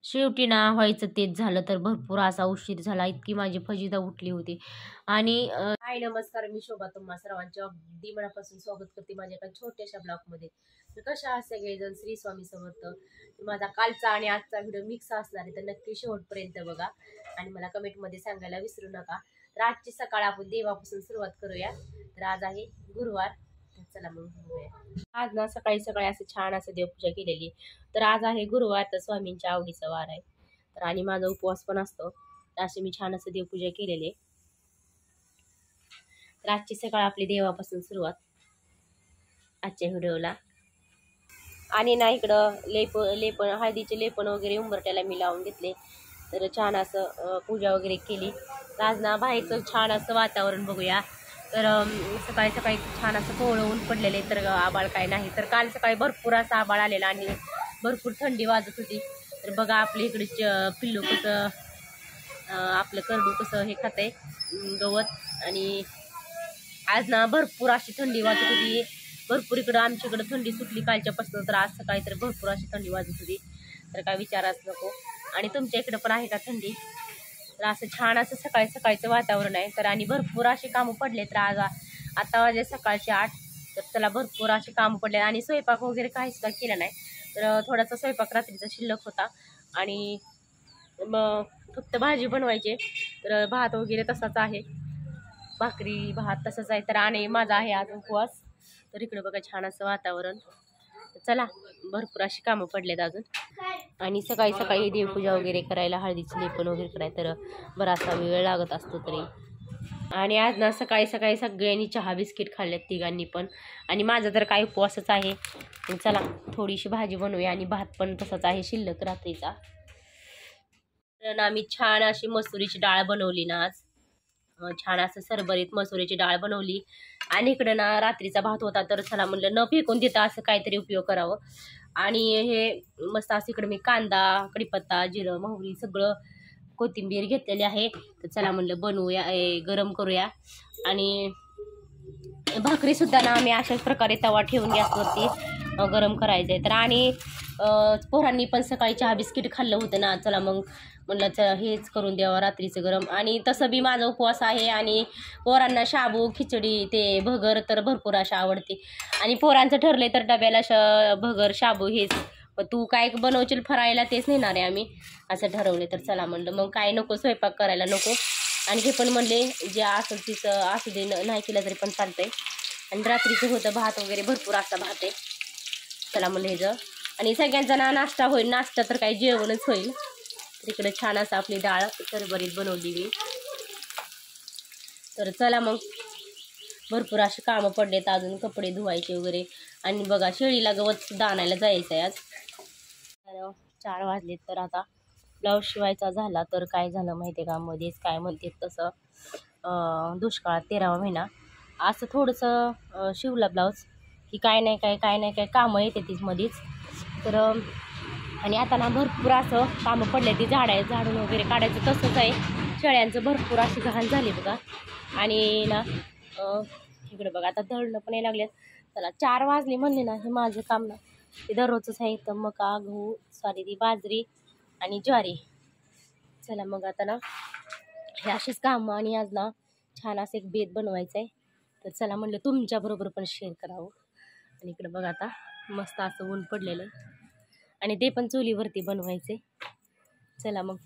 शेवटी ना व्हायचं तेच झालं, तर भरपूर असा उशीर झाला. इतकी माझी फजिता उठली होती. आणि हाय नमस्कार, मी शोभा तुम्हा सर्वांच्या अगदी मनापासून स्वागत करते माझ्या एका छोट्याशा ब्लॉगमध्ये. तर कशा आहात सगळेजण? श्री स्वामी समर्थ. तर माझा कालचा आणि आजचा व्हिडिओ मिक्स असणार आहे, तर नक्की शेवटपर्यंत बघा आणि मला कमेंटमध्ये सांगायला विसरू नका. तर आजची सकाळ आपण देवापासून सुरुवात करूया. तर आज आहे गुरुवार. तर चला मग बघूया. आज ना सकाळी सकाळी असं छान असं देवपूजा केलेली. तर आज आहे गुरुवार, तर स्वामींच्या आवडीचा वार आहे. तर आणि माझा उपवास पण असतो. तर अशी मी छान असं देवपूजा केलेली आहे. तर आजची सकाळ आपली देवापासून सुरुवात आजच्या व्हिडिओला. आणि ना इकडं लेपण हळदीचे लेपण वगैरे उंबरट्याला मी लावून घेतले. तर छान असं पूजा वगैरे केली. तर आज ना बाहेरचं छान असं वातावरण बघूया. तर सकाळी सकाळी छान असं कोवळं ऊन पडलेले, तर आबाळ काय नाही. तर काल सकाळी भरपूर असं आबाळ आलेला आणि भरपूर थंडी वाजत होती. तर बघा आपल्या इकडे पिल्लू कसं आपलं करडू कसं हे खाते गवत. आणि आज ना भरपूर अशी थंडी वाजत होती. भरपूर इकडं आमच्याकडं थंडी सुटली कालच्यापासून. तर आज सकाळी तर भरपूर अशी थंडी वाजत होती, तर काय विचाराच नको. आणि तुमच्या इकडं पण आहे का थंडी? तर असं छान असं सकाळी सकाळचं वातावरण आहे. तर आणि भरपूर असे कामं पडले. तर आज आता वाजले सकाळचे 8. तर त्याला भरपूर असे कामं पडले आणि स्वयंपाक वगैरे काही सुद्धा केला नाही. तर थोडासा स्वयंपाक रात्रीचा शिल्लक होता आणि मग फक्त भाजी बनवायची. तर भात वगैरे तसाच आहे, भाकरी भात तसंच आहे. तर आणि माझा आहे आज उपवास. तर इकडे बघा छान असं वातावरण. चला भरपूर अशी कामं पडलेत अजून. आणि सकाळी सकाळी देवपूजा वगैरे करायला, हळदीचं लेपन वगैरे करायला तर बराचसा वेळ लागत असतो तरी. आणि आज ना सकाळी सकाळी सगळ्यांनी चहा बिस्किट खाल्ल्यात तिघांनी पण. आणि माझा तर काही उपवासच आहे. चला थोडीशी भाजी बनवूया आणि भात पण तसाच आहे शिल्लक रात्रीचा. तर ना मी छान अशी मसुरीची डाळ बनवली ना आज. छान असं सरभरीत मसुरीची डाळ बनवली. आणि इकडं ना रात्रीचा भात होता, तर चला म्हणलं न फेकून देता असं काहीतरी उपयोग करावं. आणि हे मस्त असं इकडं मी कांदा, कढीपत्ता, जिरं, मोहरी सगळं कोथिंबीर घेतलेली आहे. तर चला म्हणलं बनवूया, गरम करूया. आणि भाकरी सुद्धा ना आम्ही अशाच प्रकारे तवा ठेवून गॅसवरती गरम करायचं आहे. तर आणि पोरांनी पण सकाळी चहा बिस्किट खाल्लं होतं ना, चला मग म्हणलं हेच करून द्यावं रात्रीचं गरम. आणि तसं बी माझा उपवास आहे. आणि पोरांना शाबू खिचडी ते भगर तर भरपूर अशा आवडते. आणि पोरांचं ठरले तर डब्याला भगर शाबू हेच. तू काय बनवशील फरायला तेच नेणार आहे आम्ही असं ठरवले. तर चला म्हणलं मग काय नको स्वयंपाक करायला नको. आणि हे पण म्हणले जे असं तिचं असू दे, नाही केलं तरी पण चालतंय. आणि रात्रीचं होतं भात वगैरे भरपूर असा भात आहे. चला म्हणलं हे जर आणि सगळ्यांचा ना नाश्ता होईल. नाश्ता तर काही जेवणच होईल. तर इकडे छान असं आपली डाळ सरभरीत बनवली मी. तर चला मग भरपूर असे कामं पडलेत अजून, कपडे धुवायचे वगैरे. आणि बघा शेळीला गवत सुद्धा आणायला जायचं आहे आज. तर 4 वाजलेत. तर आता ब्लाऊज शिवायचा झाला. तर काय झालं माहिती आहे का, मध्येच काय म्हणते तसं दुष्काळात 13वा महिना असं थोडंसं शिवला ब्लाऊज की काय नाही काय कामं येते तीच मध्येच. तर आणि आता ना भरपूर असं कामं पडले, ती झाडून वगैरे काढायचं तसंच आहे. शेळ्यांचं भरपूर अशी घाण झाली बघा. आणि ना इकडे बघा आता दळणं पण यायला लागलेत. चला 4 वाजले म्हणले ना, हे माझं काम ना ते दररोजच आहे. तर मका, गहू, ती बाजरी आणि ज्वारी. चला मग आता ना हे अशीच कामं. आणि आज ना छान असं एक बेत बनवायचं आहे. तर चला म्हणलं तुमच्याबरोबर पण शेअर करावं. आणि इकडे बघा आता मस्त असं ऊन पडलेलं आणि ते पण चुलीवरती बनवायचे. चला मग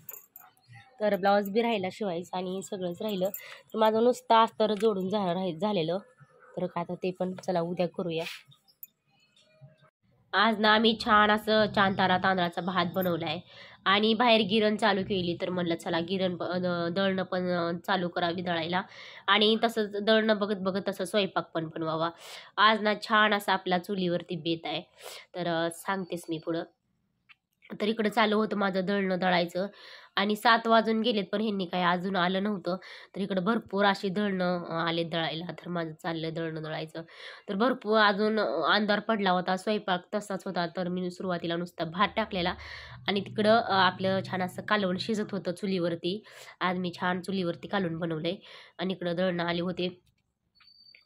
तर ब्लाऊज बी राहिला शिवायचं आणि सगळंच राहिलं. तर माझं नुसतं अस्तर जोडून झालेलं. तर काय आता ते पण चला उद्या करूया. आज ना आम्ही छान असं तारा तांदळाचा भात बनवला आहे. आणि बाहेर गिरण चालू केली. तर म्हणलं चला गिरण दळणं पण चालू करावी दळायला. आणि तसंच दळणं बघत बघत तसं स्वयंपाक पण बनवावा. आज ना छान असा आपला चुलीवरती बेत आहे. तर सांगतेच मी पुढं. तर इकडं चालू होतं माझं दळणं दळायचं. आणि 7 वाजून गेलेत पण ह्यांनी काही अजून आलं नव्हतं. तर इकडं भरपूर अशी दळणं आले दळायला. तर माझं चाललं दळणं दळायचं. तर भरपूर अजून अंधार पडला होता, स्वयंपाक तसाच होता. तर मी सुरुवातीला नुसता भात टाकलेला. आणि तिकडं आपलं छान असं कालवण शिजत होतं चुलीवरती. आज मी छान चुलीवरती कालवण बनवलंय. आणि इकडं दळणं आले होते.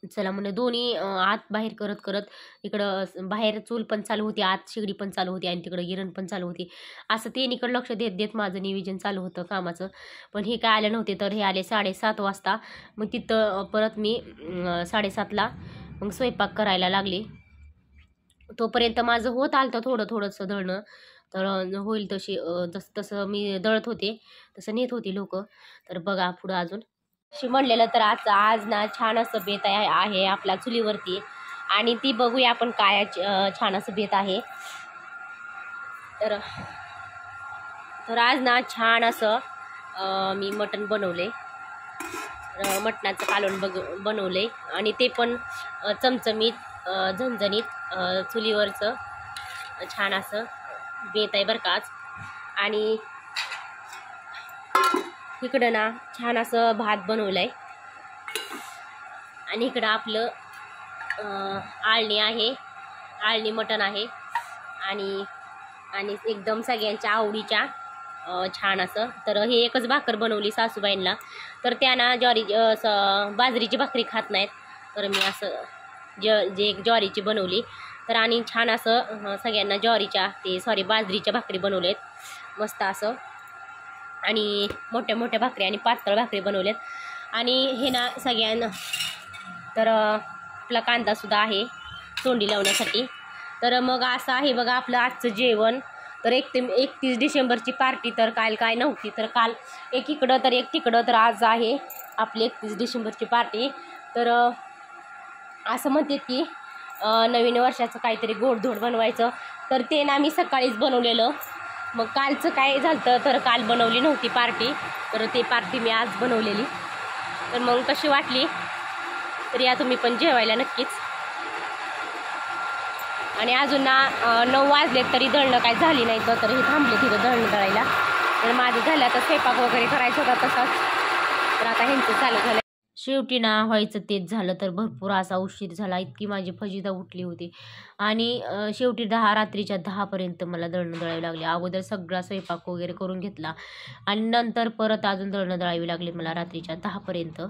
चला म्हणलं दोन्ही आत बाहेर करत करत इकडं बाहेर चूल पण चालू होती, आत शेगडी पण चालू होती आणि तिकडं गिरण पण चालू होती. असं इकडं लक्ष देत देत माझं नियोजन चालू होतं कामाचं. पण हे काय आले नव्हते, तर हे आले 7:30 वाजता. मग तिथं परत मी 7:30ला मग स्वयंपाक करायला लागले. तोपर्यंत माझं होत आलं थोडं थोडंसं दळणं. तर होईल तशी जसं तसं मी दळत होते, तसं नेत होती लोक. तर बघा पुढं अजून म्हणलेलं तर आज ना छान असं बेत आहे आपल्या चुलीवरती, आणि ती बघूया आपण काय छान असं बेत आहे. तर तर आज ना छान असं मी मटण बनवले, मटणाचं कालवण बनवले, आणि ते पण चमचमीत झणझणीत चुलीवरचं छान असं बेत आहे बरं का आज. आणि इकडं ना छान असं भात बनवलं आहे, आणि इकडं आपलं आळणी आहे, आळणी मटण आहे, आणि आणि एकदम सगळ्यांच्या आवडीच्या छान असं. तर हे एकच भाकर बनवली सासूबाईंना, तर त्यांना बाजरीची भाकरी खात नाहीत, तर मी असं जे ज्वारीची बनवली. तर आणि छान असं सगळ्यांना बाजरीच्या भाकरी बनवलेत मस्त असं, आणि मोठ्या मोठ्या भाकरी आणि पातळ भाकरी बनवलेत. आणि हे ना सगळ्यांना तर आपला कांदासुद्धा आहे तोंडी लावण्यासाठी. तर मग असं आहे बघा आपलं आजचं जेवण. तर 31 डिसेंबरची पार्टी तर काल काय नव्हती, तर काल एक इकडं तर एक तिकडं, तर आज आहे आपली 31 डिसेंबरची पार्टी. तर असं म्हणतात की नवीन वर्षाचं काहीतरी गोडधोड बनवायचं, तर ते ना मी सकाळीच बनवलेलं. मग कालचं काय झालं तर काल बनवली नव्हती पार्टी, तर ती पार्टी मी आज बनवलेली. तर मग कशी वाटली तर या तुम्ही पण जेवायला नक्कीच. आणि अजून ना 9 वाजले तरी दळणं काय झाली नाही, तर हे थांबले तिथं दळणं दळायला. तर माझं झालं आता स्वयंपाक वगैरे करायचं होता तसाच, तर आता ह्यांचं चालू झालं. शेवटी ना व्हायचं तेच झालं, तर भरपूर असा उशीर झाला, इतकी माझी फजिता उठली होती. आणि शेवटी रात्रीच्या 10पर्यंत मला दळणं दळावी लागली. अगोदर सगळा स्वयंपाक वगैरे करून घेतला, आणि नंतर परत अजून दळणं दळावी लागली मला रात्रीच्या 10पर्यंत.